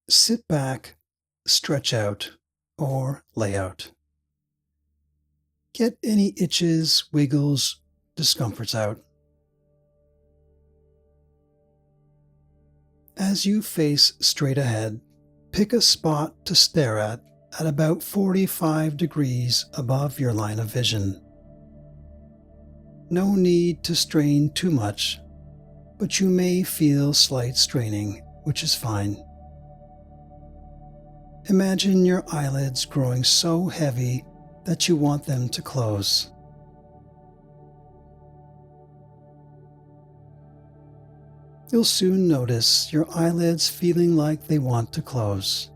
Sit back, stretch out, or lay out. Get any itches, wiggles, discomforts out. As you face straight ahead, pick a spot to stare at about 45 degrees above your line of vision. No need to strain too much, but you may feel slight straining, which is fine. Imagine your eyelids growing so heavy that you want them to close. You'll soon notice your eyelids feeling like they want to close.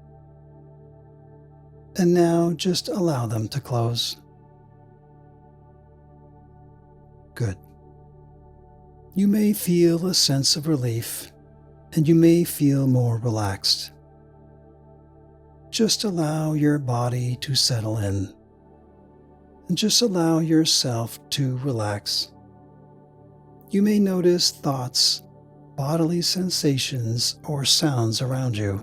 And now just allow them to close. Good. You may feel a sense of relief, and you may feel more relaxed. Just allow your body to settle in, and just allow yourself to relax. You may notice thoughts, bodily sensations, or sounds around you.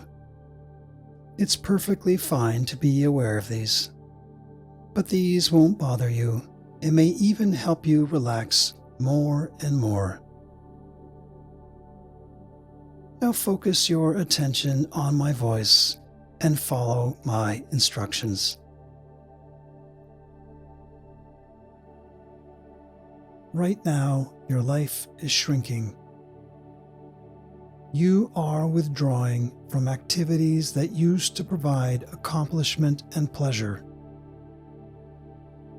It's perfectly fine to be aware of these, but these won't bother you. It may even help you relax more and more. Now focus your attention on my voice and follow my instructions. Right now, your life is shrinking. You are withdrawing from activities that used to provide accomplishment and pleasure.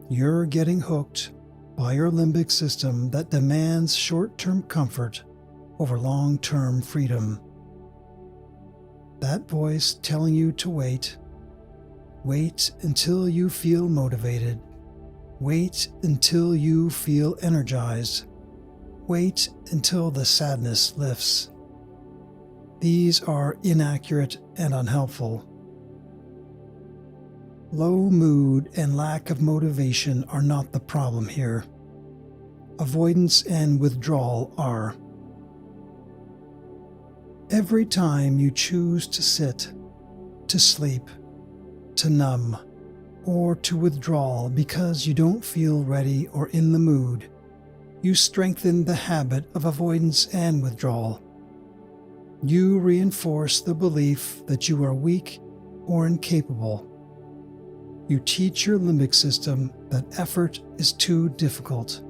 You're getting hooked by your limbic system that demands short-term comfort over long-term freedom. That voice telling you to wait. Wait until you feel motivated. Wait until you feel energized. Wait until the sadness lifts. These are inaccurate and unhelpful. Low mood and lack of motivation are not the problem here. Avoidance and withdrawal are. Every time you choose to sit, to sleep, to numb, or to withdraw because you don't feel ready or in the mood, you strengthen the habit of avoidance and withdrawal. You reinforce the belief that you are weak or incapable. You teach your limbic system that effort is too difficult.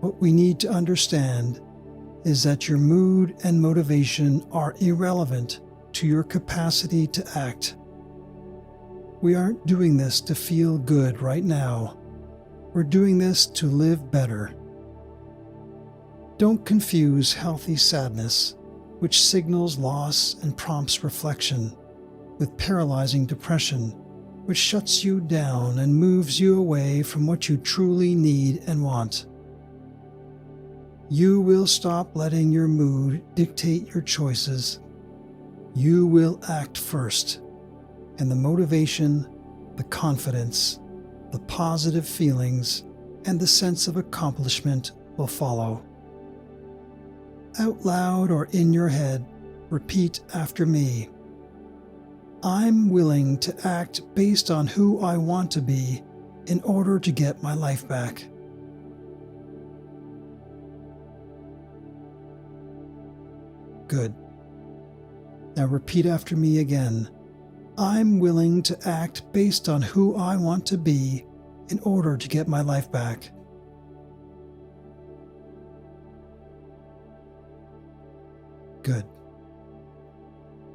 What we need to understand is that your mood and motivation are irrelevant to your capacity to act. We aren't doing this to feel good right now. We're doing this to live better. Don't confuse healthy sadness, which signals loss and prompts reflection, with paralyzing depression, which shuts you down and moves you away from what you truly need and want. You will stop letting your mood dictate your choices. You will act first, and the motivation, the confidence, the positive feelings, and the sense of accomplishment will follow. Out loud or in your head, repeat after me. I'm willing to act based on who I want to be in order to get my life back. Good. Now repeat after me again. I'm willing to act based on who I want to be in order to get my life back. Good.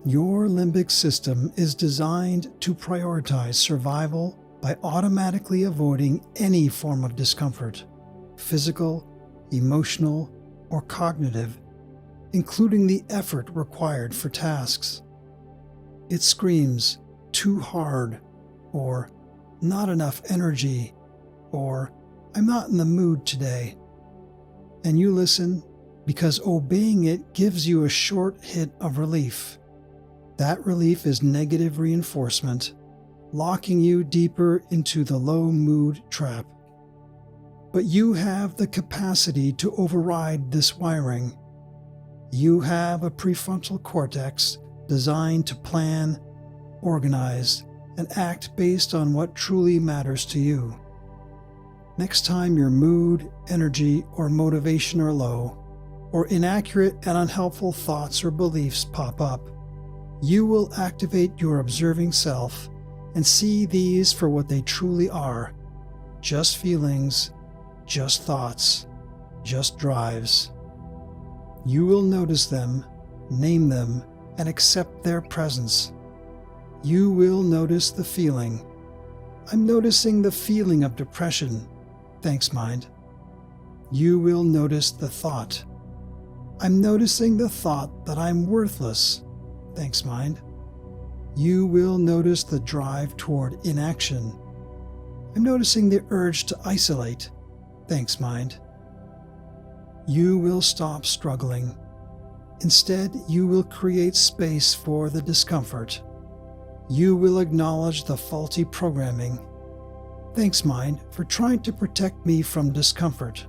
Your limbic system is designed to prioritize survival by automatically avoiding any form of discomfort, physical, emotional, or cognitive, including the effort required for tasks. It screams, "too hard," or "not enough energy," or "I'm not in the mood today." And you listen because obeying it gives you a short hit of relief. That relief is negative reinforcement, locking you deeper into the low mood trap. But you have the capacity to override this wiring. You have a prefrontal cortex designed to plan, organize, and act based on what truly matters to you. Next time your mood, energy, or motivation are low, or inaccurate and unhelpful thoughts or beliefs pop up, you will activate your observing self and see these for what they truly are: just feelings, just thoughts, just drives. You will notice them, name them, and accept their presence. You will notice the feeling. I'm noticing the feeling of depression. Thanks, mind. You will notice the thought. I'm noticing the thought that I'm worthless. Thanks, mind. You will notice the drive toward inaction. I'm noticing the urge to isolate. Thanks, mind. You will stop struggling. Instead, you will create space for the discomfort. You will acknowledge the faulty programming. Thanks, mind, for trying to protect me from discomfort.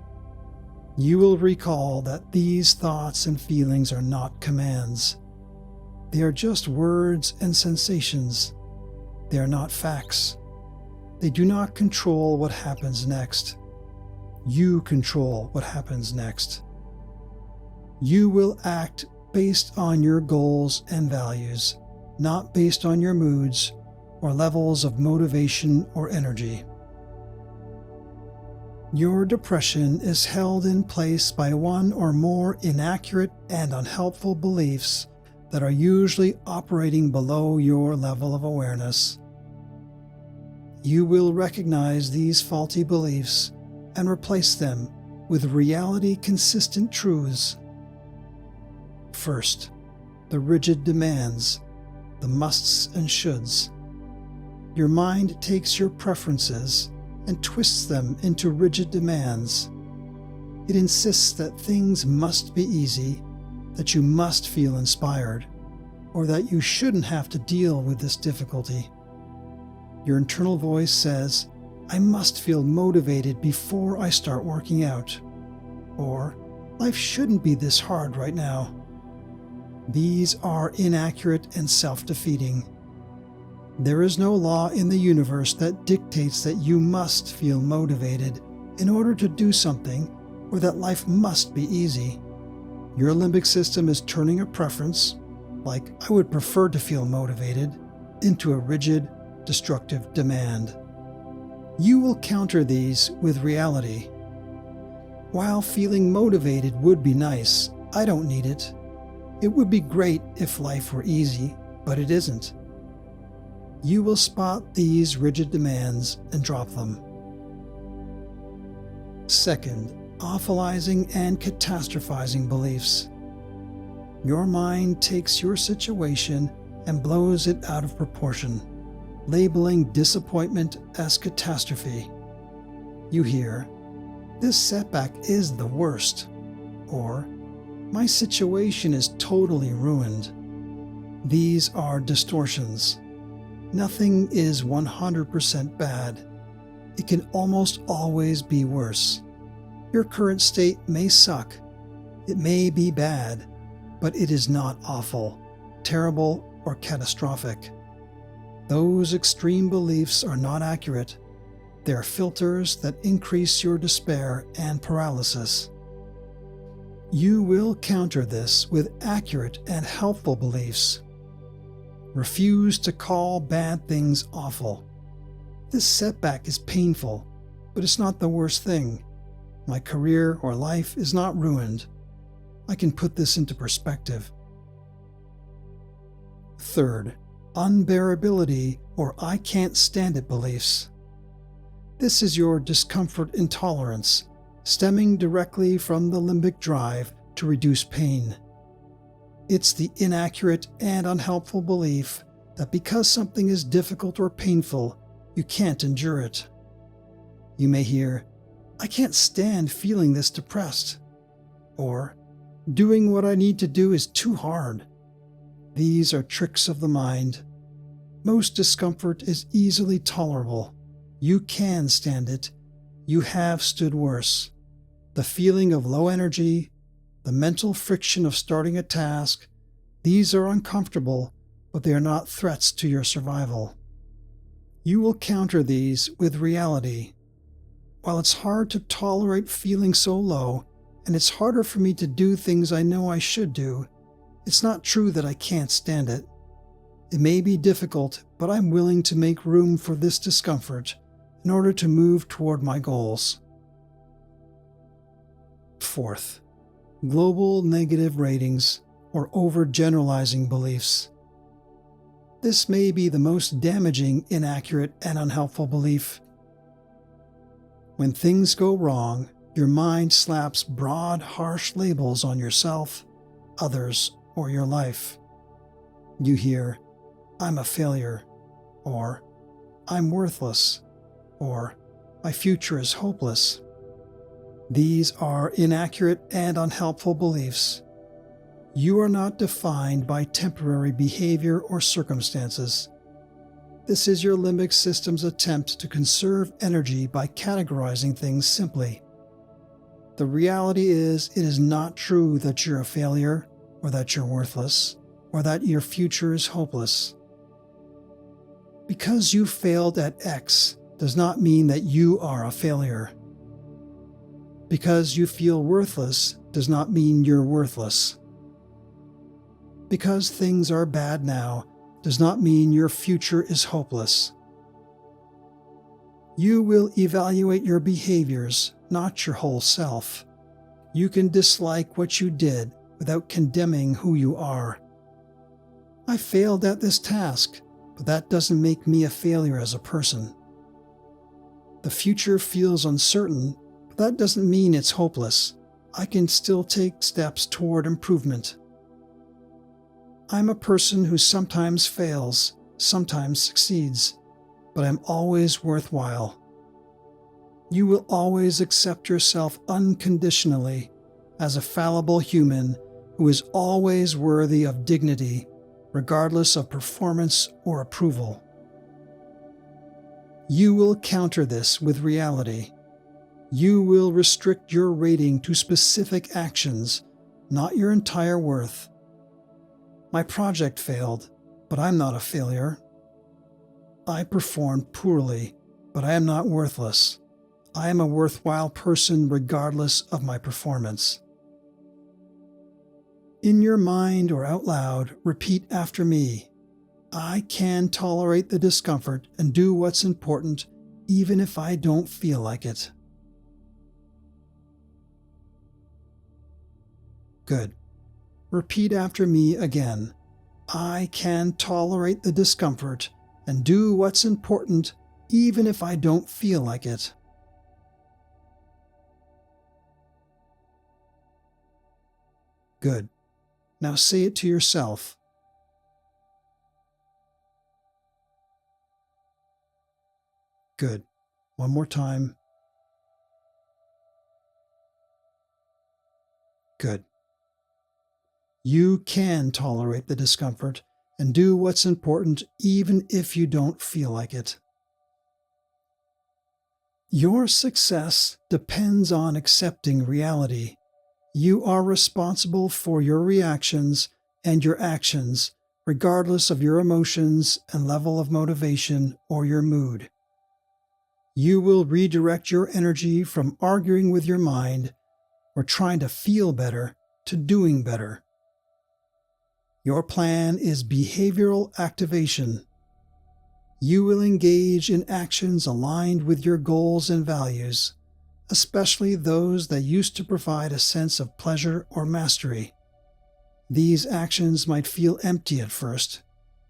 You will recall that these thoughts and feelings are not commands. They are just words and sensations. They are not facts. They do not control what happens next. You control what happens next. You will act based on your goals and values, not based on your moods or levels of motivation or energy. Your depression is held in place by one or more inaccurate and unhelpful beliefs that are usually operating below your level of awareness. You will recognize these faulty beliefs and replace them with reality-consistent truths. First, the rigid demands, the musts and shoulds. Your mind takes your preferences and twists them into rigid demands. It insists that things must be easy, that you must feel inspired, or that you shouldn't have to deal with this difficulty. Your internal voice says, I must feel motivated before I start working out, or life shouldn't be this hard right now. These are inaccurate and self-defeating. There is no law in the universe that dictates that you must feel motivated in order to do something, or that life must be easy. Your limbic system is turning a preference, like I would prefer to feel motivated, into a rigid, destructive demand. You will counter these with reality. While feeling motivated would be nice, I don't need it. It would be great if life were easy, but it isn't. You will spot these rigid demands and drop them. Second, awfulizing and catastrophizing beliefs. Your mind takes your situation and blows it out of proportion, labeling disappointment as catastrophe. You hear, "This setback is the worst," or "My situation is totally ruined." These are distortions. Nothing is 100% bad. It can almost always be worse. Your current state may suck. It may be bad, but it is not awful, terrible, or catastrophic. Those extreme beliefs are not accurate. They are filters that increase your despair and paralysis. You will counter this with accurate and helpful beliefs. Refuse to call bad things awful. This setback is painful, but it's not the worst thing. My career or life is not ruined. I can put this into perspective. Third, unbearability or I can't stand it beliefs. This is your discomfort intolerance, stemming directly from the limbic drive to reduce pain. It's the inaccurate and unhelpful belief that because something is difficult or painful, you can't endure it. You may hear, "I can't stand feeling this depressed," or "Doing what I need to do is too hard." These are tricks of the mind. Most discomfort is easily tolerable. You can stand it. You have stood worse. The feeling of low energy, the mental friction of starting a task, these are uncomfortable but they are not threats to your survival. You will counter these with reality. While it's hard to tolerate feeling so low, and it's harder for me to do things I know I should do, it's not true that I can't stand it. It may be difficult, but I'm willing to make room for this discomfort in order to move toward my goals. Fourth, global negative ratings or overgeneralizing beliefs. This may be the most damaging, inaccurate, and unhelpful belief. When things go wrong, your mind slaps broad, harsh labels on yourself, others, or your life. You hear, "I'm a failure," or "I'm worthless," or "My future is hopeless." These are inaccurate and unhelpful beliefs. You are not defined by temporary behavior or circumstances. This is your limbic system's attempt to conserve energy by categorizing things simply. The reality is, it is not true that you're a failure, or that you're worthless, or that your future is hopeless. Because you failed at X does not mean that you are a failure. Because you feel worthless does not mean you're worthless. Because things are bad now does not mean your future is hopeless. You will evaluate your behaviors, not your whole self. You can dislike what you did without condemning who you are. I failed at this task, but that doesn't make me a failure as a person. The future feels uncertain, but that doesn't mean it's hopeless. I can still take steps toward improvement. I'm a person who sometimes fails, sometimes succeeds, but I'm always worthwhile. You will always accept yourself unconditionally as a fallible human who is always worthy of dignity, regardless of performance or approval. You will counter this with reality. You will restrict your rating to specific actions, not your entire worth. My project failed, but I'm not a failure. I performed poorly, but I am not worthless. I am a worthwhile person regardless of my performance. In your mind or out loud, repeat after me. I can tolerate the discomfort and do what's important, even if I don't feel like it. Good. Repeat after me again. I can tolerate the discomfort and do what's important, even if I don't feel like it. Good. Now say it to yourself. Good. One more time. Good. You can tolerate the discomfort and do what's important even if you don't feel like it. Your success depends on accepting reality. You are responsible for your reactions and your actions, regardless of your emotions and level of motivation or your mood. You will redirect your energy from arguing with your mind or trying to feel better to doing better. Your plan is behavioral activation. You will engage in actions aligned with your goals and values, especially those that used to provide a sense of pleasure or mastery. These actions might feel empty at first,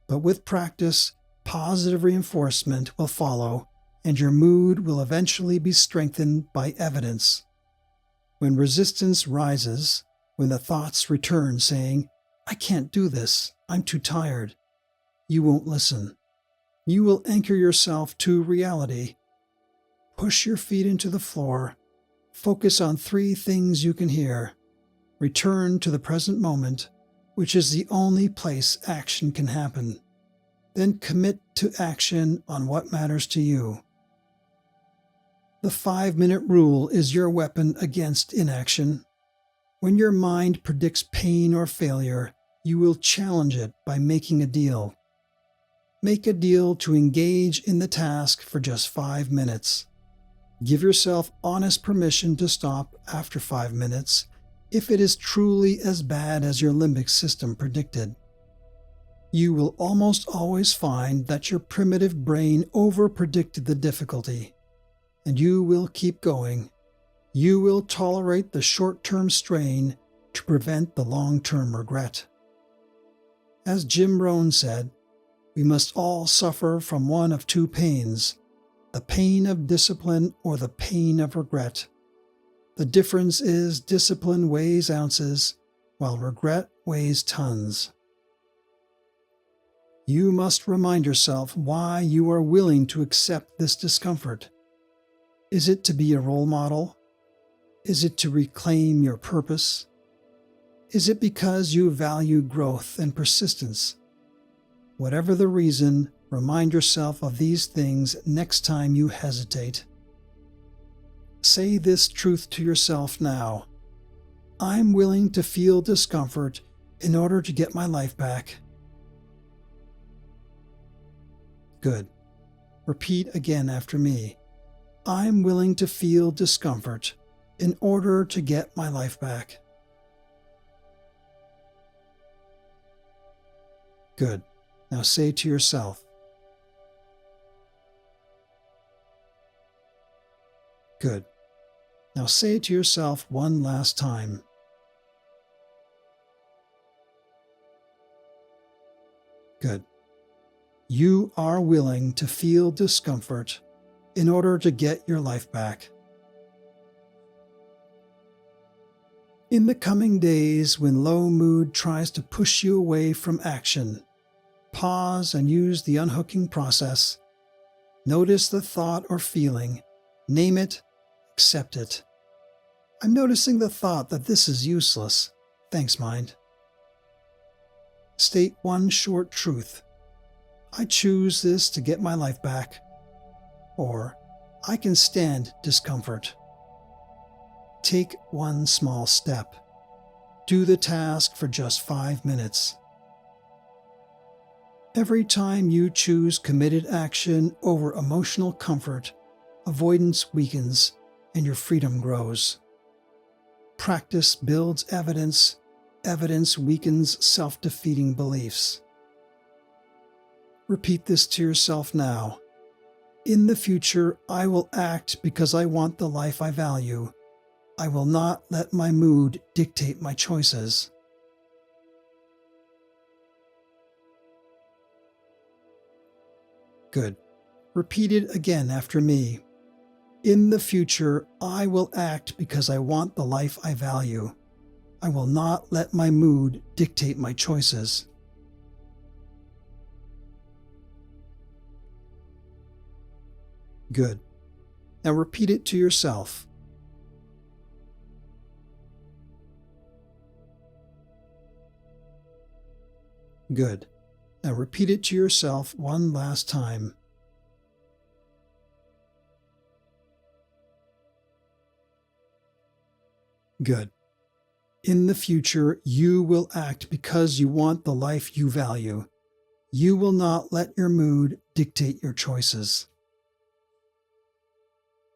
but with practice, positive reinforcement will follow, and your mood will eventually be strengthened by evidence. When resistance rises, when the thoughts return saying, "I can't do this, I'm too tired," you won't listen. You will anchor yourself to reality. Push your feet into the floor. Focus on 3 things you can hear. Return to the present moment, which is the only place action can happen. Then commit to action on what matters to you. The 5-minute rule is your weapon against inaction. When your mind predicts pain or failure, You will challenge it by making a deal. Make a deal to engage in the task for just 5 minutes. Give yourself honest permission to stop after 5 minutes if it is truly as bad as your limbic system predicted. You will almost always find that your primitive brain over-predicted the difficulty, and you will keep going. You will tolerate the short-term strain to prevent the long-term regret. As Jim Rohn said, we must all suffer from one of two pains, the pain of discipline or the pain of regret. The difference is discipline weighs ounces, while regret weighs tons. You must remind yourself why you are willing to accept this discomfort. Is it to be a role model? Is it to reclaim your purpose? Is it because you value growth and persistence? Whatever the reason, remind yourself of these things next time you hesitate. Say this truth to yourself now. I'm willing to feel discomfort in order to get my life back. Good. Repeat again after me. I'm willing to feel discomfort in order to get my life back. Good. Now say to yourself. Good. Now say to yourself one last time. Good. You are willing to feel discomfort in order to get your life back. In the coming days, when low mood tries to push you away from action, pause and use the unhooking process. Notice the thought or feeling, name it, accept it. I'm noticing the thought that this is useless. Thanks, mind. State one short truth. I choose this to get my life back. Or, I can stand discomfort. Take one small step. Do the task for just 5 minutes. Every time you choose committed action over emotional comfort, avoidance weakens and your freedom grows. Practice builds evidence. Evidence weakens self-defeating beliefs. Repeat this to yourself now. In the future, I will act because I want the life I value. I will not let my mood dictate my choices. Good. Repeat it again after me. In the future, I will act because I want the life I value. I will not let my mood dictate my choices. Good. Now repeat it to yourself. Good. Now repeat it to yourself one last time. Good. In the future, you will act because you want the life you value. You will not let your mood dictate your choices.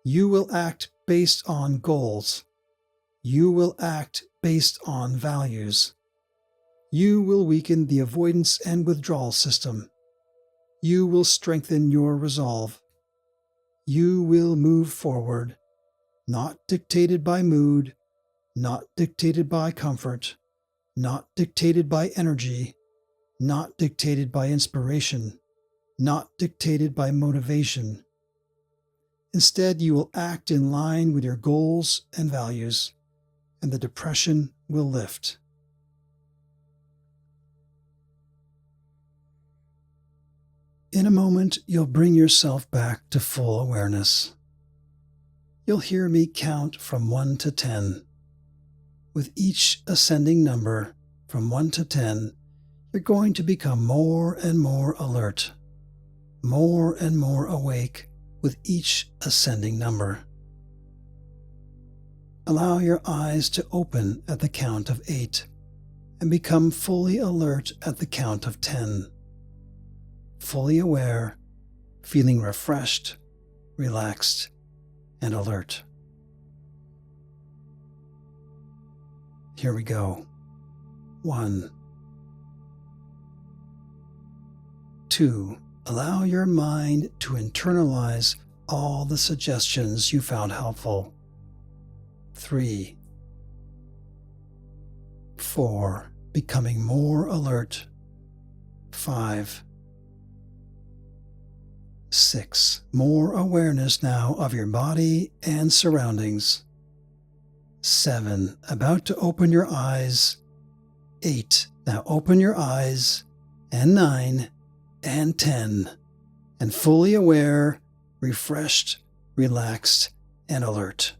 You will act based on goals. You will act based on values. You will weaken the avoidance and withdrawal system. You will strengthen your resolve. You will move forward, not dictated by mood, not dictated by comfort, not dictated by energy, not dictated by inspiration, not dictated by motivation. Instead, you will act in line with your goals and values, and the depression will lift. In a moment, you'll bring yourself back to full awareness. You'll hear me count from 1 to 10. With each ascending number, from 1 to 10, you're going to become more and more alert, more and more awake with each ascending number. Allow your eyes to open at the count of 8, and become fully alert at the count of 10. Fully aware, feeling refreshed, relaxed, and alert. Here we go. 1. 2. Allow your mind to internalize all the suggestions you found helpful. 3. 4. Becoming more alert. 5. 6. More awareness now of your body and surroundings. 7. About to open your eyes. 8. Now open your eyes. And 9. And 10. And fully aware, refreshed, relaxed, and alert.